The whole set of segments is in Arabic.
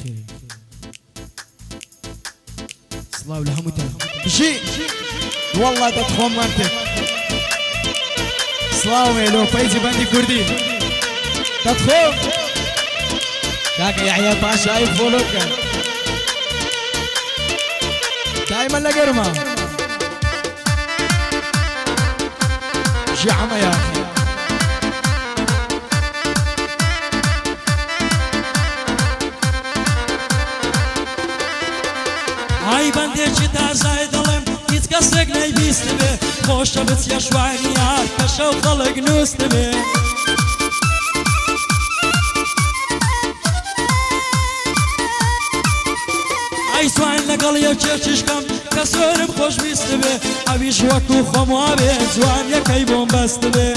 خير صلاة ولهمتها بشي والله تدخل مرتك صلاة ويلو فايزي بندي كردي تدخل كاكا يحيى باشا اي فولوكا دايما لقرمة شعمة يا اخي ئای بەندێکی تازای دەڵێم هیچ کەسێک نەیبیست بێ خۆشە بچیە شوانی یار کە شەو خەڵک نووست بێ ئای سوان لەگەڵ یەکێکیشکەم کە زۆرم خۆشویست بێ ئەویش وەکو خۆم وا بێ جوان یەکەی بۆم بەست بێ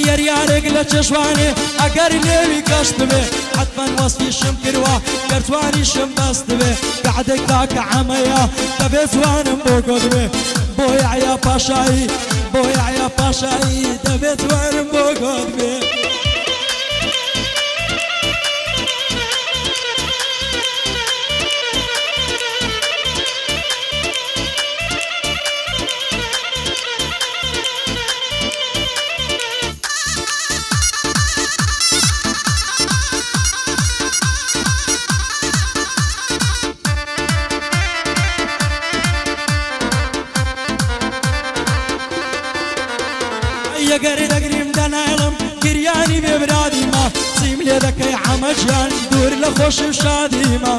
یاریانێک لە چێشوانێ ئەگەر لێوی گەشت بێ حتمەن وەسفیشم کردوە گەرتوانیشم بەست بێ کەعدێکدا کە عەمەیە دەبێ جوانم بۆ گۆت بێ بۆ یحیە پاشایی بۆ یحیە پاشایی دەبێ جوانم بۆ گۆت بێ ئەگەر دەگریم دەناڵم گریانی بێبرادیمە چیم لێ دەکەی عەمەجیان دوور لە خۆشم شادیمە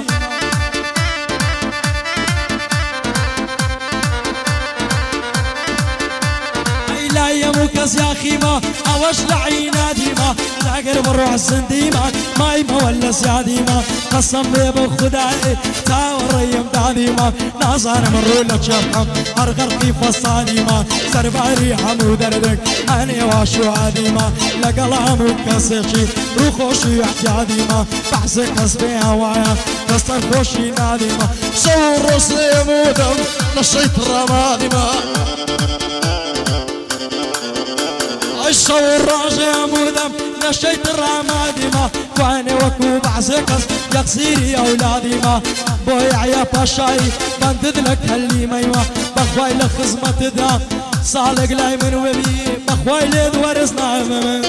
ئەی لای هەموو کەس یاخیمە ئەوەش لە عینادیمە ئەگەر بڕۆ زندیمە مایمەوە لە زیادیمە قەسەم لێ بە خودای تاوەڕێیم دادیمە نازانم ڕوو لە چێپەم هەر غەرقی فەسانیمە سەرباری هەموو دەردێک ئەنێوا شوادیمە لەگەڵ هەموو کەسێکی ڕووخۆشی احتیادیمە بەحسێ کەس بێ هەوایە کە سەرخۆشی نادیمە شەو ڕۆژ لێمودەم لە شەیت ڕەمادیمە شەو ڕۆژێ هەموودەم لە شەیت ڕەمادیمە توانێ وەکو بەعزێ کەس یەکسیری ئەولادیمە بۆ یحیە پاشایی بەندت لە کەلیمەیوە بەخوای لە خزمەتدا ساڵێک لای من وەبی بەخوای لێت وەرز نامە من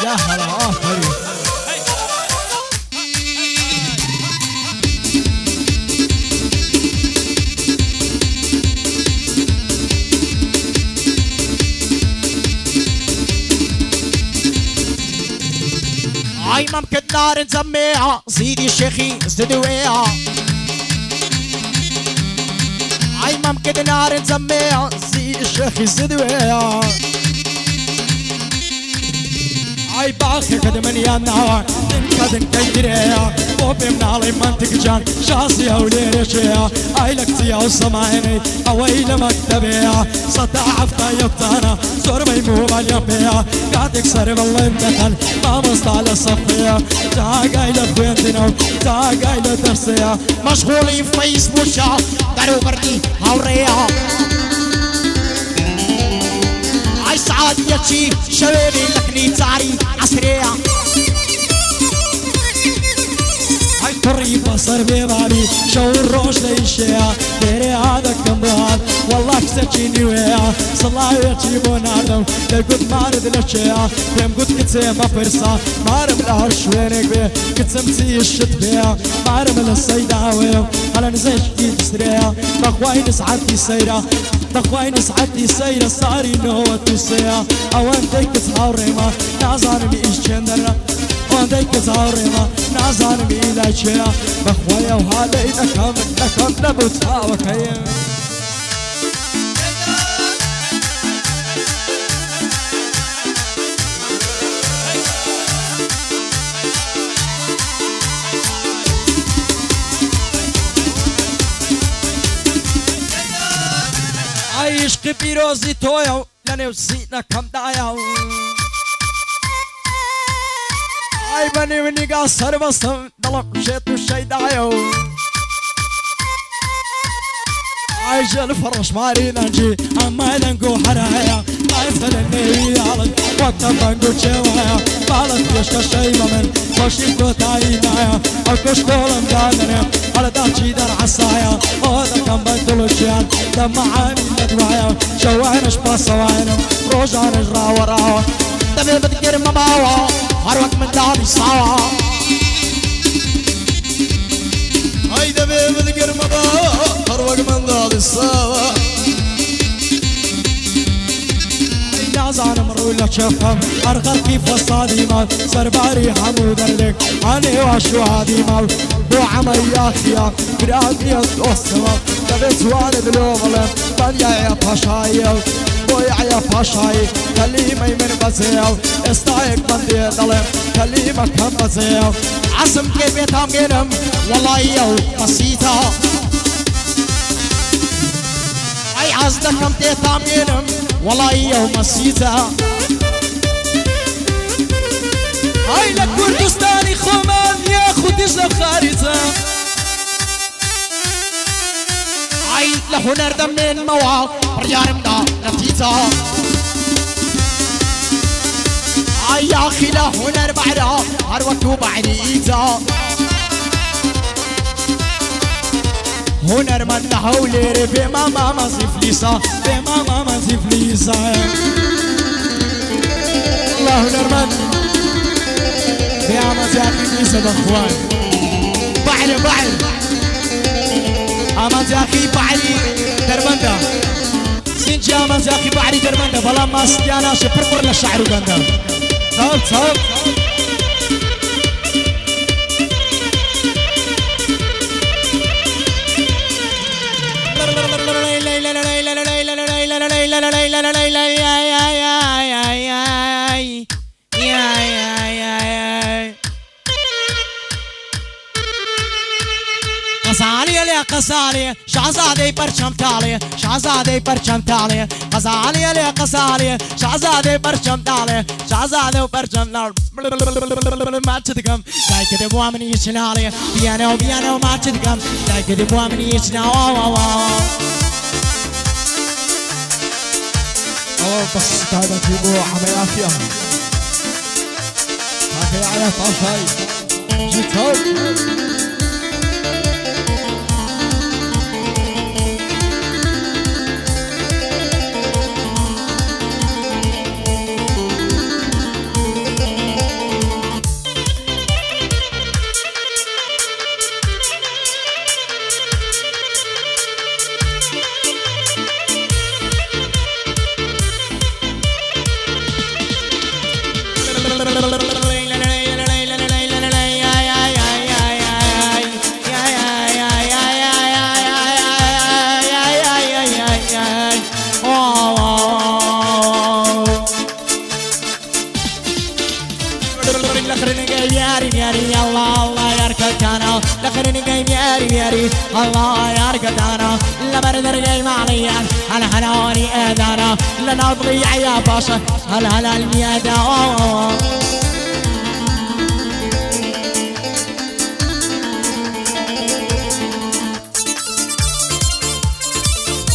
يا هلا آفرين هاي ممكن نار نسميها سيدي شيخي زدويها هاي ممكن نار نسميها سيدي شيخي زدويها ئای باخی قدمنیان ناوە دنکەدن کەیگرەیە بۆ پێم ناڵی منتیک جان شاسی ئەو لێرەشەیە ئای لە کچیە و سەماێنەی ئەوەی لە مەکتەبەیە سەتا هەفتە یەکتانە زۆربەی موبایلیان پێیە کاتێک سەر بەڵێم دەکەن مامۆستا لە سەفەیە جاگای لە خوێندنە و جاگای لە دەرسەیە مشغوڵی فەیسبووکە دەروبەردی هاوڕێیە هاي سعاديتي شبابي لكني تاري عسرية هاي طري بصر ببابي شو الروش ليشيا ديري هذا كمبال والله كسكيني ويا صلاويتي بوناردم لقد مارد لشيا بيم قد كتسي ما فرسا مارم الهرش وينك بيه كتسمتي الشت بيه مارم للسيداوي على نزيش كيد سريا بخواي نسعدي سيرا بخواي نسعدي سيرا صاري نوتي سيا اوان ديك تهاوريما نازانمي ايش جندرا وان ديك تهاوريما نازانمي لا شيا بخوايا وهذا اذا كم نبوتها وكيم عشق پیرۆزی تۆیە و لە نێو سینەکەمدایە ئای بە نێونیگا سەربەستم دڵم شێت و شەیدایە و ئای ژەل فڕەشماری نەنجی ئەمای دەنگ و هەرایە ئای فەلە نێویاڵت وەکتە بەنگ و چێوایە باڵت پێشکە شەی بە من خۆشی کۆتایی نایە ئەو کشکۆڵم دادنێ هەردا چی دەرعەسایە ئۆ دەکەم بە دڵوچیان دەمەعانی لەدوایە شەوانش پاسەوانم ڕۆژانش ڕاوەڕاوە دەبێ بتگرمە باوە هەر وەک منداڵی ساوە ئای دەبێ بگەرمە باوە هەر وەک منداڵی ساوە نازانم ڕووی لە چێفەم هەر غەرقی فەسادی ماڵ سەرباری هەموو دەردێک هەنێوا شوهادی ماڵ بۆ عەمەلیاتیە برادیە دۆستەوە دەبێت جوانت لۆ بڵێم بەریایە پاشاییە بۆ یاعە پاشایی کەلیمەی من بەجێە و ئێستایەک بەندێ دەڵێم کەلیمەکەم بەجێە و عەزم پێ بێتام گێنم وەڵاییە و بەسیتە ئەی عەز دەکەم تێتام گێنم وەڵاییە و مەسیتە ئای لە کوردستانی خۆمان یاخودیش لە خارجە ئای لە هونەر دەمێنمەوە بڕیارمدا نەتیجە ئای یاخی لە هونەر بەعرە هەر وەکو بەعریجە هونەرمەند لە هەولێرێ بێمە مامەزی فلیسە بێمە مامەزی فلیسە الله هونەرمەند بێمەزیاقی فلیسە بەخوان بەعر بەعر ئامانجاقی بەعری دەربەندە سینجی ئامانجاقی بەعری دەربەندە بەڵام ماسکیان ناشێ پڕ لە شەعر و گەندە چاو چاو قەزالیە لێ قەزالیە شازادەی پەرچەم تاڵێ شازادەی پەرچەم تاڵێ قەزالیە لێ قەزالیە شازادەی پەرچەم تاڵێ شازادە و پەرچەم لاڵ ماچ دەکەم دایکە دەبووە منی هیچ ناڵێ بیانەوە بیانەوە ماچ دەکەم دایکە دەبووە منی هیچ ناوەوە ئەوە بەس تایبەتی بۆ عەمەلیاتیە کاکە یاعە پاشایی جی چاو الله يرقدانا لبرد رقي معليا هلا هلا وري اذانا لنا ضيع يا باشا هلا هلا الميادة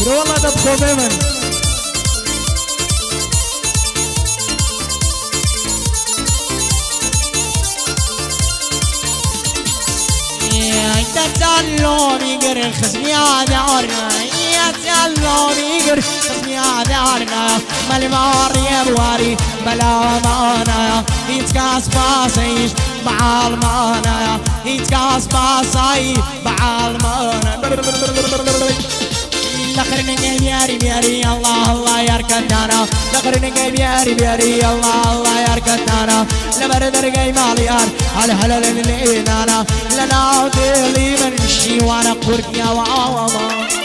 والله تدخل بمن يتسلم يقر خصمي عذارنا يتسلم يقر خصمي عذارنا مالمار يا بواري بلا مانا يتكاس باسيش مع المانا يتكاس باسي مع المانا لخرنا قلب ياري بياري الله الله يركضنا لخرنا قلب ياري بياري الله الله يركضنا لبرد رقي ماليار هلا هلا لنا لنا لنا دلي من شي وانا قرك يا واوا